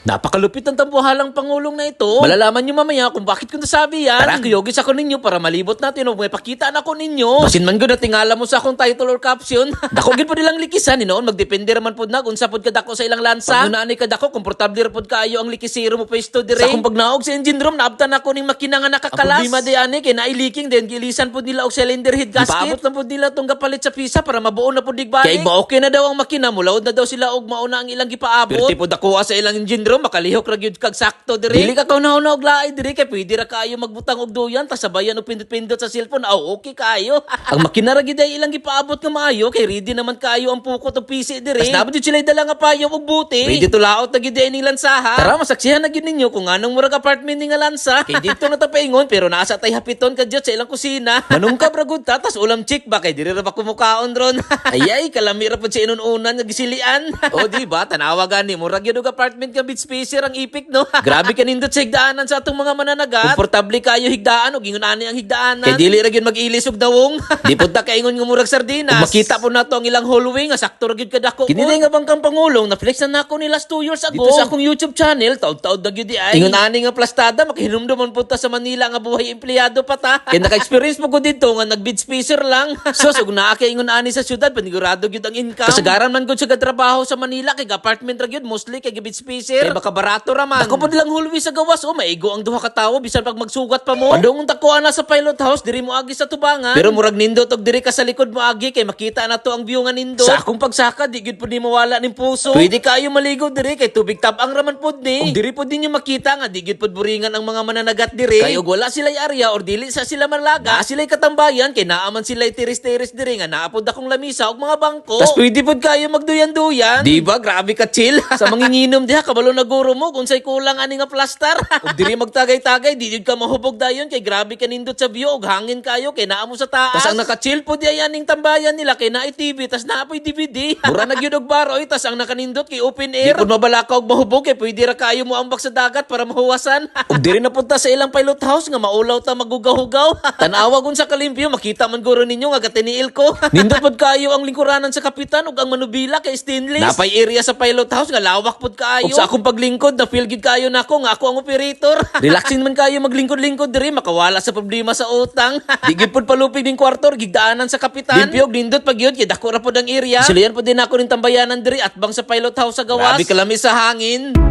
Napakalupit ng tambuhalang pangulong na ito. Malalaman nyo mamaya kung bakit ko nasabi yan. Tara, kiyogis ako ninyo para malibot natin o may pakitaan ako ninyo. Basin man ko na tingala mo sa akong title or caption. Dakogin po nilang likisan, noon magdepende raman po na kung sa pod kadako sa ilang lansa. Pag nunaanay kadako, komportable rapod kaayo ang likisiro mo pwesto dire. Sa akong pagnaog sa engine room, naabtan ako ning makina nga nakakalas. Ang problema di ani, kay nailiking din, gilisan po nila og cylinder head gasket. Ipaabot lang po nila tong gapalit sa pisa para mabuo na po digbalik. Kay ba okay na daw ang makina, mulaod na daw sila og mauna ang ilang gipaabot. Pero tipo dako sa ilang engine room, makalihok ra gyud kag sakto dire. Dili ka kauna-una og laay dire kay pwede ra kaayo magbutang og duyan ta sabayan og pindot-pindot sa cellphone. Okay kaayo. Ang makina ra gyud ay ilang gipaabot nga maayo kay ready naman kaayo ang pukot og PC dire. Mas nabot sila dala nga payo og buti. Pwede to laot na gyud ning lansaha. Tara masaksihan na gyud ninyo kung anong murag apartment ni nga lansa. Kay dito na ta paingon pero nasa tay hapiton kadyo sa ilang kusina. Manungkab ra gud ta tas ulam chick ba kay dire ra ba kumukaon ron. Ayay kalami ra pud sa inununan nga gisilian. O di ba tanawa gani murag gyud og apartment nga beach spacer ang ipik no. Grabe ka nindot sa higdaanan sa atong mga mananagat. Komportable kayo higdaan og ingon ani ang higdaanan. Kay dili ra gyud mag-ilis og dawong. Di pud ta kaingon nga murag sardinas. Ug makita po nato ang ilang hallway nga sakto ra gyud kadako. Kini nga bangkang pangulong na flex na nako ni last 2 years ago. Dito sa akong YouTube channel taud-taud na gyud di ay. Ingon ani nga plastada makihinumdumon pud ta sa Manila nga buhay empleyado pa ta. Kay naka-experience po ko dito nga nag-beach spacer lang. So ug naa kay ingon ani sa syudad panigurado gyud ang income. Kasagaran man gud sa trabaho sa Manila kay apartment ra gyud mostly kay beach spacer. Kay baka barato ra man. Ako po nilang hulwi sa gawas maigo ang duha ka tawo bisan pag magsugat pa mo. Padung takuan na sa pilot house diri mo agi sa tubangan. Pero murag nindot og diri ka sa likod mo agi kay makita na to ang view nga nindot. Sa akong pagsaka di gyud pud ni mawala ning puso. Pwede kayo maligo diri kay tubig tabang raman pud ni. Og diri pud ninyo makita nga di gyud pud buringan ang mga mananagat diri. Kay og wala sila'y area or dili sa sila malaga. Sila'y katambayan kay naaman sila'y tiris-tiris diri nga naapod akong lamisa og mga bangko. Tas pwede pud kayo magduyan-duyan. Di ba grabe ka chill. Sa manginginom diha kabalo na guro mo kung say kulang ani nga plastar. Ug diri magtagay-tagay di jud ka mahubog dayon kay grabe ka nindot sa view og hangin kayo kay naa mo sa taas. Tas ang naka-chill pud diyan ning tambayan nila kay naay TV tas naapoy DVD. Mura na gyud og baroy tas ang nakanindot kay open air. Di pud mabalaka og mahubog kay pwede ra kayo mo ambak sa dagat para mahuwasan. Ug diri na pud ta sa ilang pilot house nga maulaw ta magugaw-hugaw. Tanawa gun sa kalimpyo makita man guro ninyo nga gatiniil ko. Nindot pud kayo ang lingkuranan sa kapitan ug ang manubila kay stainless. Napay area sa pilot house nga lawak pud kaayo. Ug sa akong paglingkod na feel gid kayo nako nga ako ang operator. Relaxing man kayo maglingkod-lingkod diri makawala sa problema sa utang. Di gyud pud palupig ning kwarto gigdaanan sa kapitan. Limpyo og nindot pag yun kay dako ra pud ang area. Sulian pud din ako ning tambayanan diri at bang sa pilot house sa gawas. Grabe kalami sa hangin.